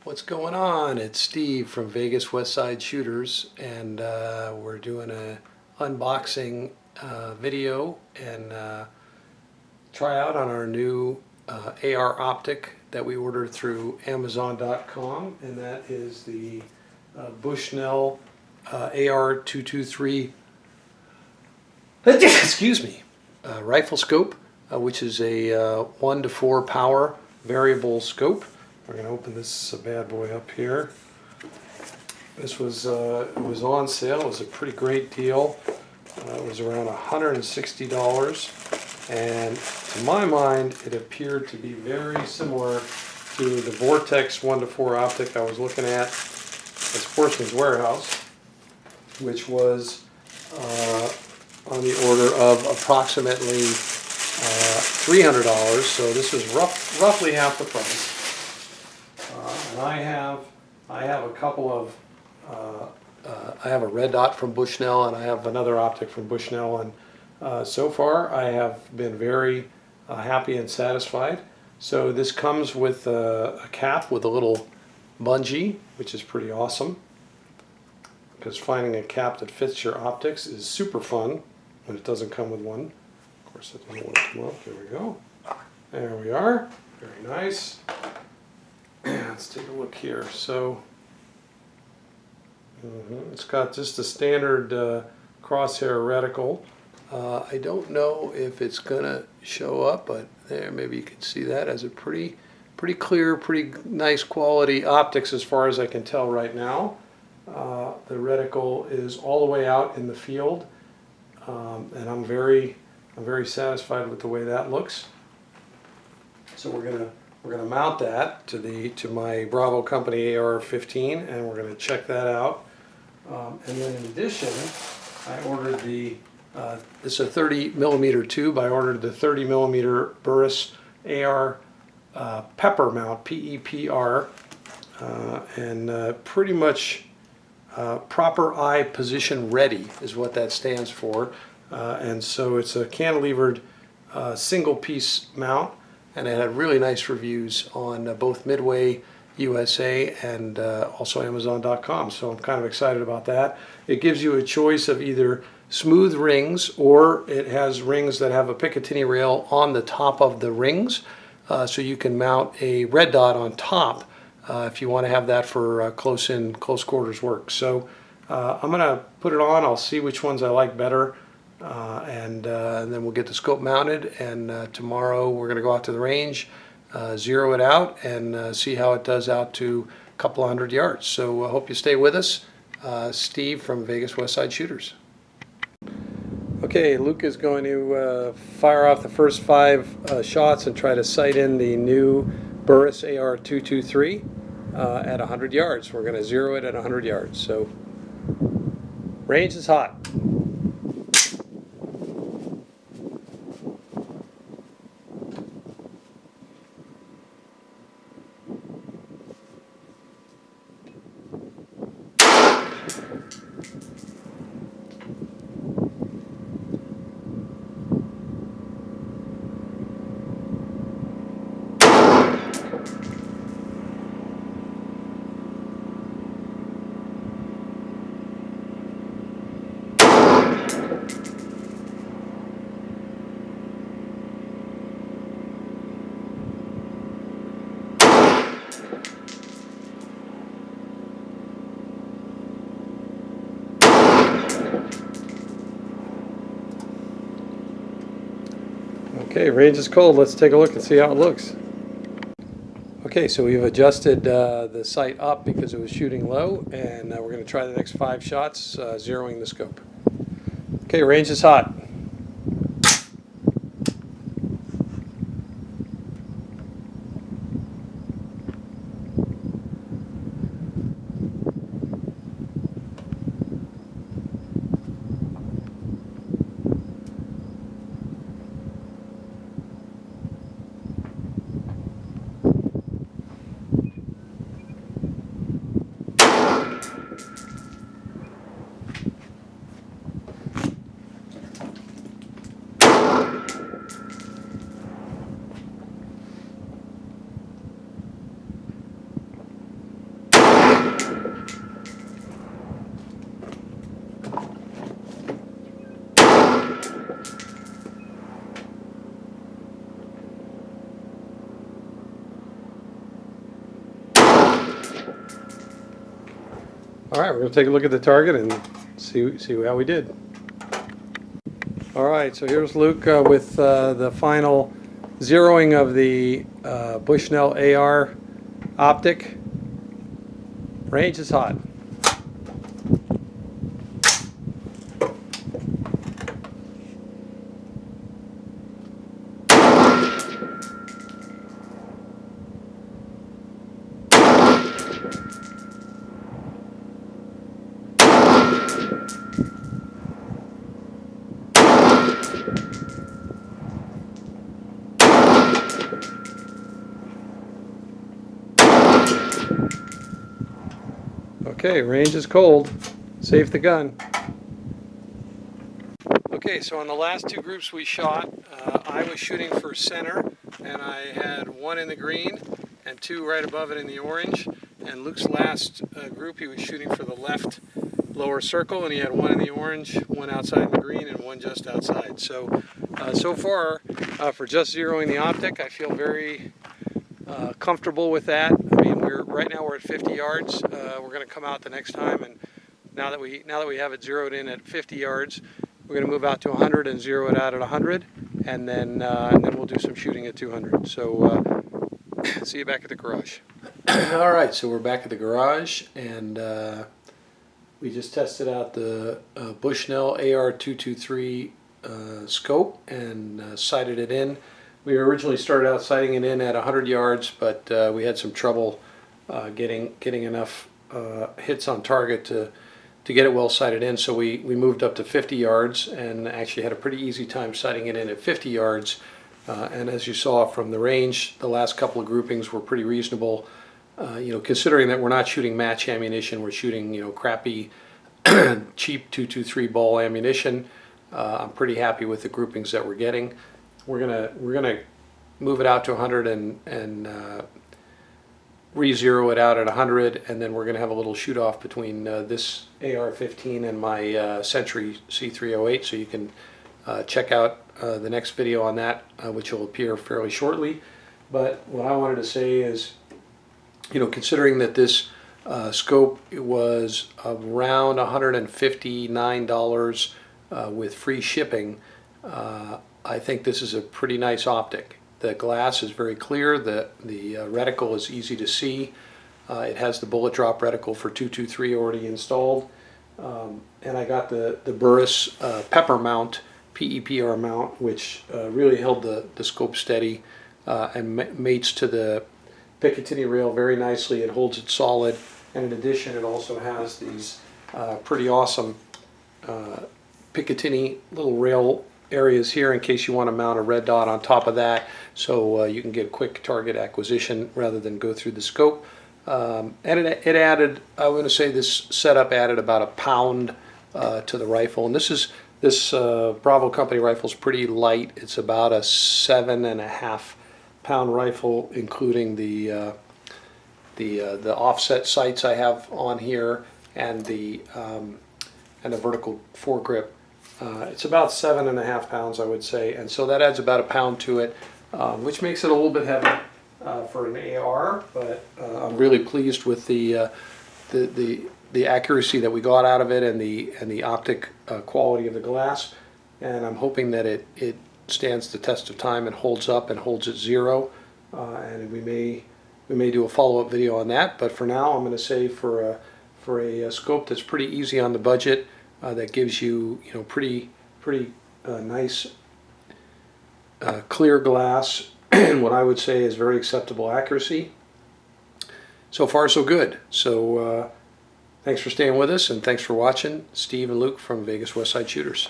What's going on? It's Steve from Vegas Westside Shooters, and we're doing a unboxing video and tryout on our new AR optic that we ordered through Amazon.com, and that is the Bushnell AR 223 excuse me, rifle scope, which is a 1 to 4 power variable scope. We're going to open this bad boy up here. This was it was on sale. It was a pretty great deal. It was around $160, and to my mind, it appeared to be very similar to the Vortex 1 to 4 optic I was looking at at Sportsman's Warehouse, which was on the order of approximately $300. So this was roughly half the price. And I have a couple of I have a red dot from Bushnell, and I have another optic from Bushnell, and so far I have been very happy and satisfied. So this comes with a cap with a little bungee, which is pretty awesome, because finding a cap that fits your optics is super fun when it doesn't come with one. Of course, it doesn't want to come up. There we go. There we are. Very nice. Let's take a look here. So it's got just a standard crosshair reticle. I don't know if it's gonna show up, but there, maybe you can see that as a pretty clear, pretty nice quality optics as far as I can tell right now. The reticle is all the way out in the field, and I'm very satisfied with the way that looks. So we're gonna mount that to my Bravo Company AR-15, and we're gonna check that out. And then in addition, I ordered this is a 30 millimeter tube. I ordered the 30 millimeter Burris AR PEPR mount, PEPR, and pretty much proper eye position ready is what that stands for. And so it's a cantilevered single piece mount, and it had really nice reviews on both Midway USA and also Amazon.com. So I'm kind of excited about that. It gives you a choice of either smooth rings, or it has rings that have a Picatinny rail on the top of the rings, so you can mount a red dot on top if you want to have that for close quarters work. So I'm going to put it on. I'll see which ones I like better, and then we'll get the scope mounted, and tomorrow we're going to go out to the range, zero it out, and see how it does out to a couple of 100 yards. So I hope you stay with us. Steve from Vegas Westside Shooters. Okay, Luke is going to fire off the first 5 shots and try to sight in the new Burris AR 223 at 100 yards. We're going to zero it at 100 yards. So range is hot. Okay, range is cold. Let's take a look and see how it looks. Okay, so we've adjusted the sight up because it was shooting low, and we're going to try the next 5 shots, zeroing the scope. Okay, range is hot. All right, we're going to take a look at the target and see how we did. All right, so here's Luke with the final zeroing of the Bushnell AR optic. Range is hot. Okay, range is cold. Save the gun. Okay, so on the last two groups we shot, I was shooting for center, and I had one in the green and two right above it in the orange. And Luke's last group, he was shooting for the left lower circle, and he had one in the orange, one outside in the green, and one just outside. So, so far, for just zeroing the optic, I feel very comfortable with that. I mean, right now we're at 50 yards. We're going to come out the next time, and now that we have it zeroed in at 50 yards, we're going to move out to 100 and zero it out at 100, and then we'll do some shooting at 200. So see you back at the garage. All right, so we're back at the garage, and we just tested out the Bushnell AR 223 scope and sighted it in. We originally started out sighting it in at 100 yards, but we had some trouble getting enough hits on target to get it well sighted in, so we moved up to 50 yards and actually had a pretty easy time sighting it in at 50 yards. And as you saw from the range, the last couple of groupings were pretty reasonable. You know, considering that we're not shooting match ammunition, we're shooting, you know, crappy, cheap 223 ball ammunition. I'm pretty happy with the groupings that we're getting. We're gonna move it out to 100 and re-zero it out at 100, and then we're going to have a little shoot-off between this AR-15 and my Century C308, so you can check out the next video on that, which will appear fairly shortly. But what I wanted to say is, you know, considering that this scope was around $159 with free shipping, I think this is a pretty nice optic. The glass is very clear, the reticle is easy to see. It has the bullet drop reticle for 223 already installed. And I got the Burris PEPR mount, PEPR mount, which really held the scope steady and mates to the Picatinny rail very nicely. It holds it solid, and in addition it also has these pretty awesome Picatinny little rail areas here in case you want to mount a red dot on top of that, so you can get quick target acquisition rather than go through the scope. And it added, I'm going to say this setup added about a pound to the rifle. And this Bravo Company rifle is pretty light. It's about a 7.5 pound rifle, including the offset sights I have on here and the vertical foregrip. It's about 7.5 pounds, I would say, and so that adds about a pound to it, which makes it a little bit heavy for an AR. But I'm really pleased with the accuracy that we got out of it and the optic quality of the glass, and I'm hoping that it stands the test of time and holds up and holds at zero. And we may do a follow-up video on that. But for now, I'm going to say for a scope that's pretty easy on the budget. That gives you, you know, pretty nice clear glass and what I would say is very acceptable accuracy. So far, so good. So thanks for staying with us, and thanks for watching. Steve and Luke from Vegas Westside Shooters.